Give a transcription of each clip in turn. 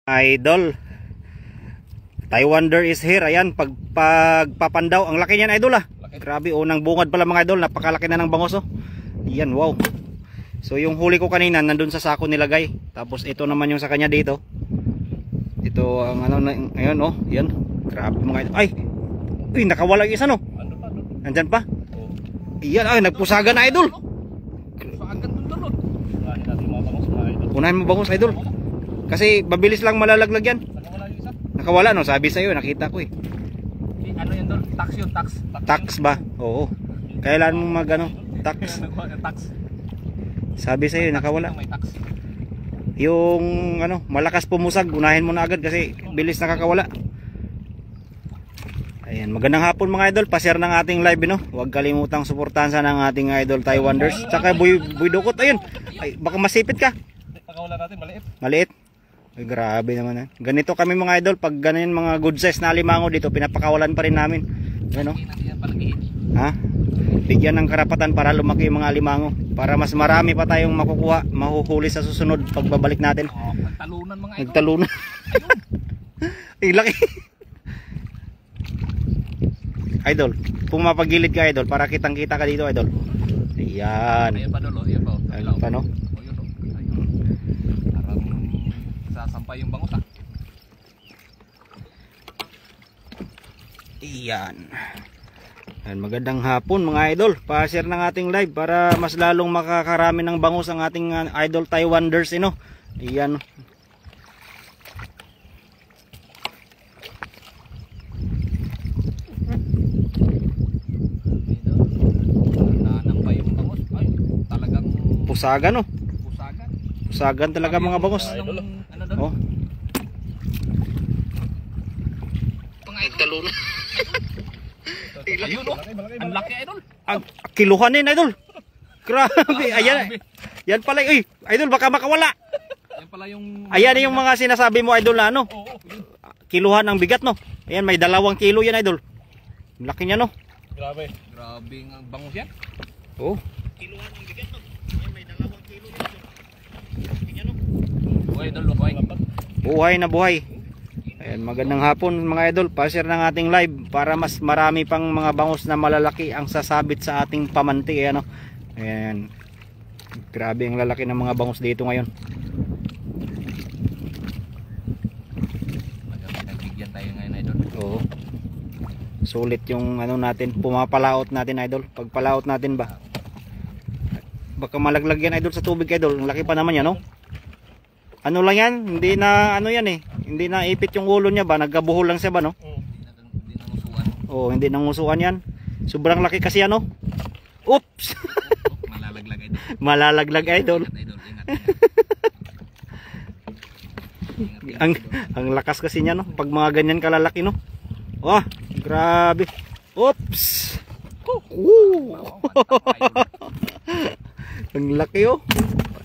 Idol, Taiwander is here. Ayan, pagpapandaw. Ang laki niyan, idol ah. Grabe, unang bungad pala mga idol. Napakalaki na ng bangos oh. Yan, wow. So yung huli ko kanina nandun sa sako nilagay. Tapos ito naman yung sa kanya dito. Ito ang ano, ayun oh. Yan, grabe mga idol. Ay, uy, nakawala yung isa no. Nandyan pa. Iyan, ay, nagpusagan na idol. Unahin mo bangus idol. Kasi mabilis lang malalaglag yan. Nakawala no, sabi sa'yo, nakita ko eh. Ano yun doon? Tax yun, tax. Tax ba? Oo. Kailan mo mag ano? Tax. Sabi sa'yo, nakawala. Yung ano, malakas pumusag, unahin mo na agad kasi bilis nakakawala. Ayan, magandang hapon mga idol. Pa-share ng ating live no. Huwag kalimutang suportahan sa ng ating idol Taiwanders. Tsaka Boy Dukot, ayun. Ay, baka masipit ka. Pakawala natin, maliit. Maliit. Ay, grabe naman. Ganito kami mga idol. Pag ganyan mga good size na alimango dito, pinapakawalan pa rin namin. Ano? Ha? Bigyan ng karapatan para lumaki yung mga alimango. Para mas marami pa tayong makukuha, mahuhuli sa susunod pagbabalik natin. Oh, nagtalunan mga idol. Nagtalunan. Ay, laki. Idol, pumapagilid ka idol para kitang kita ka dito idol. Ayan. Ayan pa dolo, ayan pa. Ayan pa no? O yun o. Ayun. Parang sasampay yung bangus ah. Ayan. Ayan, magandang hapon mga idol. Pa-share ng ating live para mas lalong makakarami ng bangus ang ating idol Taiwanders no? Ayan. Pusagan no. Pusagan talaga mga bangus. Oh. Nagtalunan. Ayun oh. Ang laki idol. Kiluhan din idol. Grabe. Ayan. Yan pala eh. Idol baka makawala. Yan pala yung ayan yung mga sinasabi mo idol na ano. Kiluhan ang bigat no. Ayan may 2 kilo yan idol. Laki niya no. Grabe. Grabe ang bangus yan. Oh. Kiluhan ang bigat no. Buhay idol, buhay. Buhay na buhay. Ayan, magandang hapon mga idol. Pa-share ng ating live para mas marami pang mga bangus na malalaki ang sasabit sa ating pamanti. Ayan, no? Ayan. Grabe ang lalaki ng mga bangus dito ngayon. Nagbigyan tayo ngayon idol. Oo. Sulit yung ano natin, pumapalaot natin idol. Pagpalaot natin ba? Baka malaglag yan idol sa tubig idol. Ang laki pa naman yan no? Ano lang yan? Hindi na ano yan eh. Hindi na ipit yung ulo niya ba? Nagkabuhol lang siya ba no? Hindi nangusuan. Oo, hindi nangusuan yan. Sobrang laki kasi ano? Oops! Malalaglag idol. Malalaglag idol. Ingat. Ang lakas kasi niya no? Pag mga ganyan kalalaki no? Wah, grabe. Oops! Ang laki oh.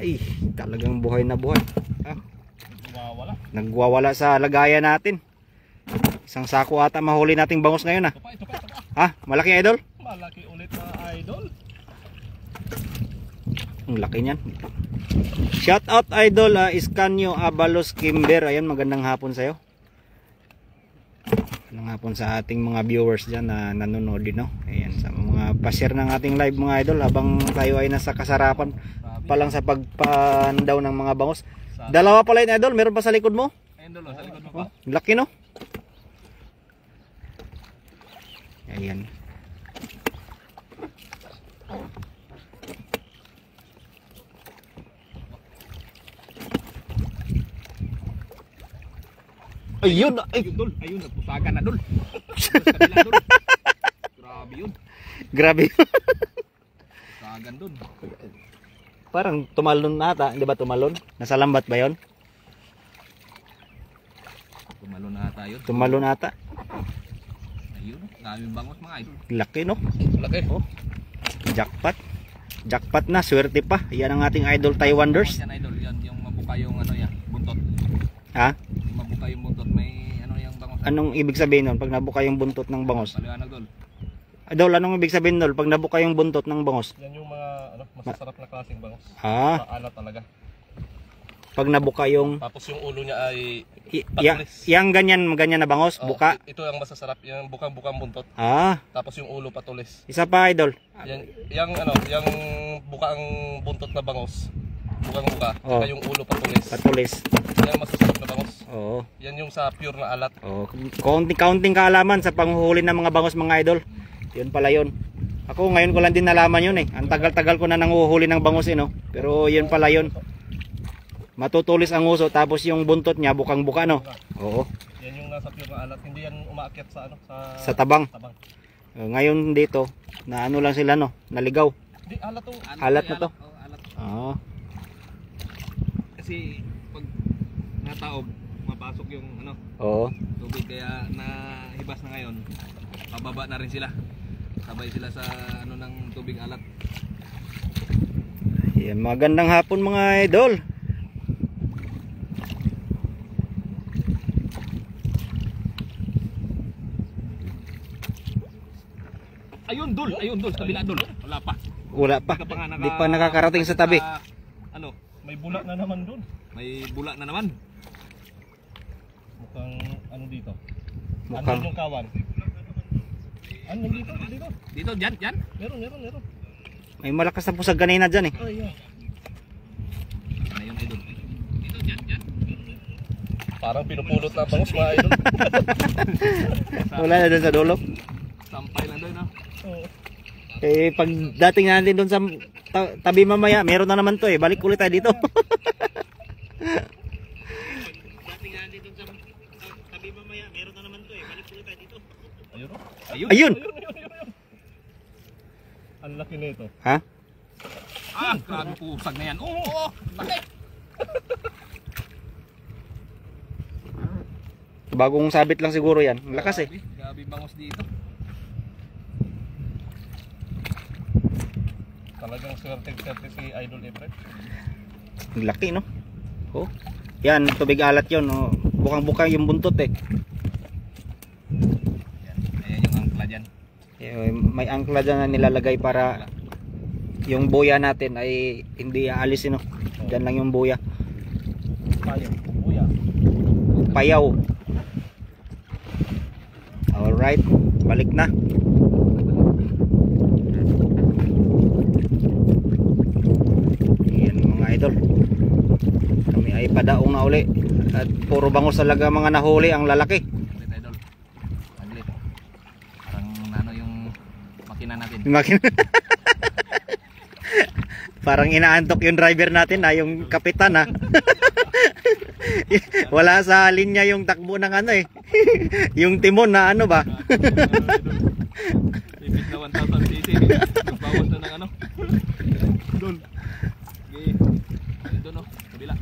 Ay, talagang buhay na buhay. Nagwawala sa lagayan natin. Isang sako ata mahuli nating bangus ngayon ah. Ito pa. Ha? Malaki idol? Malaki ulit na idol. Ang laki niyan. Shout out idol Iscanio Abalos Kimber. Ayan, magandang hapon sa'yo. Magandang hapon sa ating mga viewers dyan na nanonood din no? Ayan, sa mga pa-share ng ating live mga idol habang tayo ay nasa kasarapan pa lang sa pagpandaw ng mga bangus. 2 pala yun idol, meron pa sa likod mo? Ayun dolo, sa likod mo pa. Laki no? Ayan. Ayun, ayun, nagpusagan na dol. Grabe yun. Grabe. Pusagan dun. Parang tumalon nata, hindi ba tumalon? Nasa lambat ba 'yon? Tumalon na tayo. Tumalon ata. Ayun, daming bangus mga idol. Laki no? Laki. Oh. Jackpot. Jackpot na, swerte pa. Yan ang ating idol Taiwanders. Yan idol, yan yung mabuka yung ano yan, buntot. Ha? Yung mabuka yung buntot, may ano yung bangus. Anong ibig sabihin nun pag nabuka yung buntot ng bangus? Paliwanag dol. Idol, anong ibig sabihin dol pag nabuka yung buntot ng bangus? Yan yung mga ano, masasarap na klaseng bangus. Ah. Maalat talaga. Pag nabuka yung Tapos yung ulo niya ay yang ganyan na bangos, oh, buka. Ito ang masasarap, yung bukang-bukang buntot. Ah, Tapos yung ulo patulis. isa pa idol. Yung bukang buntot na bangos. Bukang-buka. Oh. Saka yung ulo patulis. Patulis. Yan masasarap na bangos. Oo. Yan yung sa pure na alat. Oh, counting kaalaman sa panghuhuli ng mga bangos mga idol. Yun pala yun. Ako ngayon ko lang din nalaman yun eh. Ang tagal-tagal ko na nanguhuli ng bangos no. Pero yun pala yun. Matutulis ang uso tapos yung buntot niya bukang-buka no. Oo. Yan yung nasa pure na alat. Hindi yan umaakyat sa Sa tabang. tabang. Ngayon dito, na ano lang sila no, naligaw. Hindi, alat to. Alat na to. Oh, alat. Oo. Kasi pag nataob, mapasok yung Oo. tubig, kaya nahibas na ngayon. Pababa na rin sila. Sabay sila sa ng tubig alat. Yan, magandang hapon mga idol. Ayun dul, sa kabila dul. Wala pa. Wala pa. Hindi ka pa nga Di pa nakakarating sa tabi. May bula na naman doon. May bula na naman. Mukhang dito. Mukhang yung kawan? Dito? Dito, dyan? Meron. may malakas na pusag kanina dyan eh. Oh, yeah. Ayun, idol. Dito, dyan. Parang pinupulot na bangus mga idol. Wala na dun sa dulo. Sampay lang doon, no? Oo. Eh pag dating natin dun sa tabi mamaya, meron na naman to eh. Balik ulit tayo dito. Dating natin dun sa tabi mamaya, meron na naman to eh. Balik ulit tayo dito. Ayun. Ang laki nito. Ha? Grabe pusag na yan. Oo, laki. Bagong sabit lang siguro yan. Ang lakas eh. Grabe bangus dito. Talagang swerte si Idol Efren. Ang laki no? Oh. Yan, tubig alat yun. Oh. Bukang-bukang yung buntot eh. Ayan yung angkla dyan. May angkla dyan na nilalagay para yung buya natin ay hindi aalisin no. Dyan lang yung buya. Payaw. Buya. Payaw. Alright, balik na. Yan mga idol. Kami ay padaong na uli. At puro bangus talaga mga nahuli ang lalaki. Aglit, Idol. Aglit. Parang yung makina natin. Parang inaantok yung driver natin ha, yung kapitan ha. Wala sa linya yung takbo ng yung timon na ba? Limit na 1,000 cc. Nagbawas na ng doon. Okay. Doon kabila.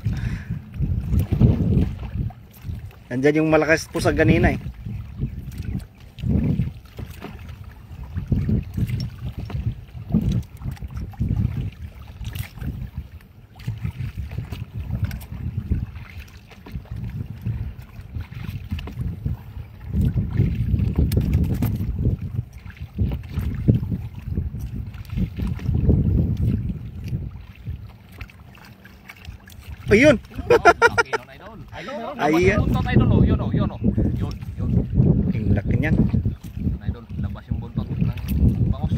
Nandyan yung malakas pusag ganina eh. Ayun. Laki nun, Idol. Ayan. Buntot, Idol. Yun. Yun. Yung laki niyan. Idol, labas yung buntot ng bangus.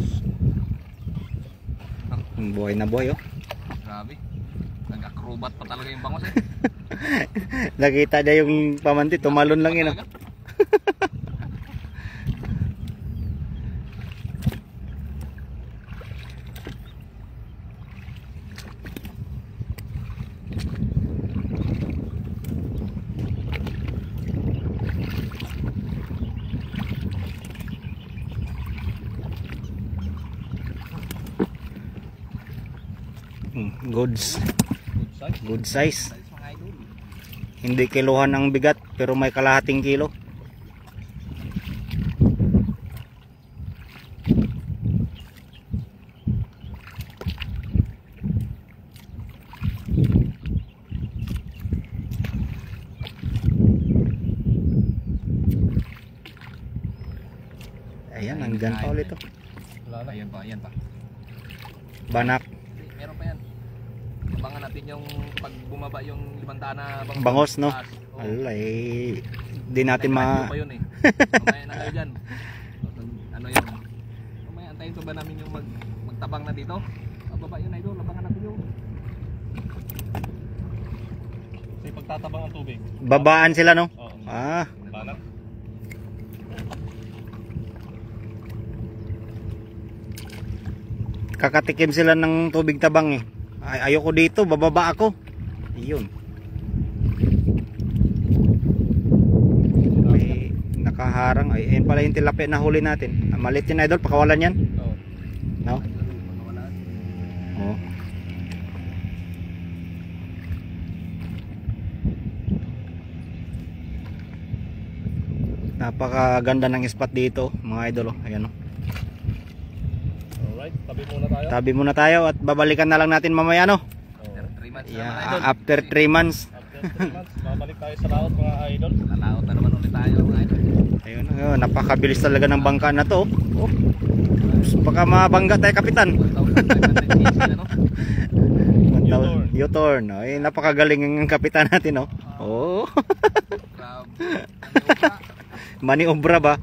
Buhay na buhay oh. Grabe. Nag-acrobat pa talaga yung bangus eh. Nakita niya yung pamanti, tumalon lang yun. Goods. Good size. Mga idol. Hindi kiluhan ang bigat pero may kalahating kilo. Ayan, nandyan pa ulit oh. Ayan pa. Banak. Meron pa yan. Abangan natin yung pag bumaba yung 500 na Bangos, no? taas. Oo. Alay. Di natin Nag-radio pa yun eh. Mamaya na kayo dyan. Ano yun? Mamaya antayin pa ba namin yung magtabang na dito? Bababa yun idol, abangan natin yun. Kasi pagtatabang ang tubig. Babaan sila, no? Oo. Ah. Paano? Kakatikim sila ng tubig tabang eh. Ay, ayoko dito, bababa ako. Ayun. May nakaharang. Ay, ayun pala yung tilapia na huli natin. Malit yan idol, pakawalan yan. Oo. No? Oo. Napakaganda ng spot dito, mga idol. Oh. Ayan oh. Alright, tabi muna tayo. Tabi muna tayo at babalikan na lang natin mamaya no. Yeah, after 3 months. After 3 months, babalik tayo sa laot mga idol. Sa laot na naman ulit tayo mga idol. Ayun, ayun, napakabilis talaga ng bangka na to. Oh. Baka mabangga tayo kapitan. U-turn. Ay, napakagaling ng kapitan natin oh. Oh. Maniobra ba?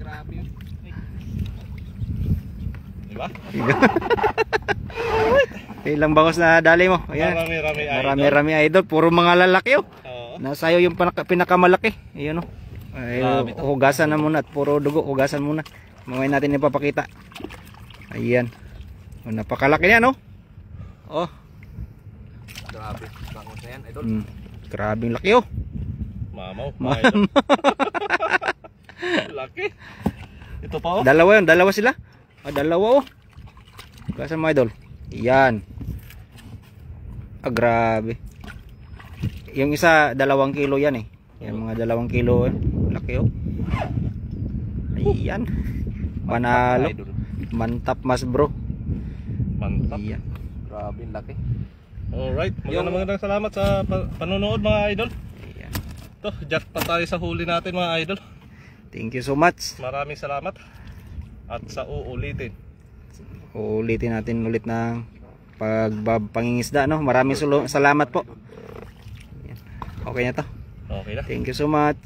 Diba? Ilang bangos na dali mo? Ayan. Marami idol. Puro mga lalaki oh. Nasayo yung pinakamalaki. Ayun oh. Ay, hugasan na muna at puro dugo. Hugasan muna. Mamaya natin ipapakita. Ayan. Oh, napakalaki niya no? Oh. Grabe. Bangos na yan idol. Grabing laki oh. Mamaw. Laki. Ito pa oh. Dalawa yun. Dalawa sila. Dalawa oh. Hugasan mo idol. Yan. Grabe. Yung isa 2 kilo yan eh. Yan mga 2 kilo eh. Laki oh. Ayan. Panalo. Mantap mas bro. Mantap. Ayan. Grabe laki. Alright. Magandang salamat sa panonood mga idol. Ayan. Ito, jackpot tayo sa huli natin mga idol. Thank you so much. Maraming salamat. At sa uulitin. Uulitin natin ulit ng pangingisda no. Maraming salamat po. Ayan. Okay na to. Okay na. Thank you so much.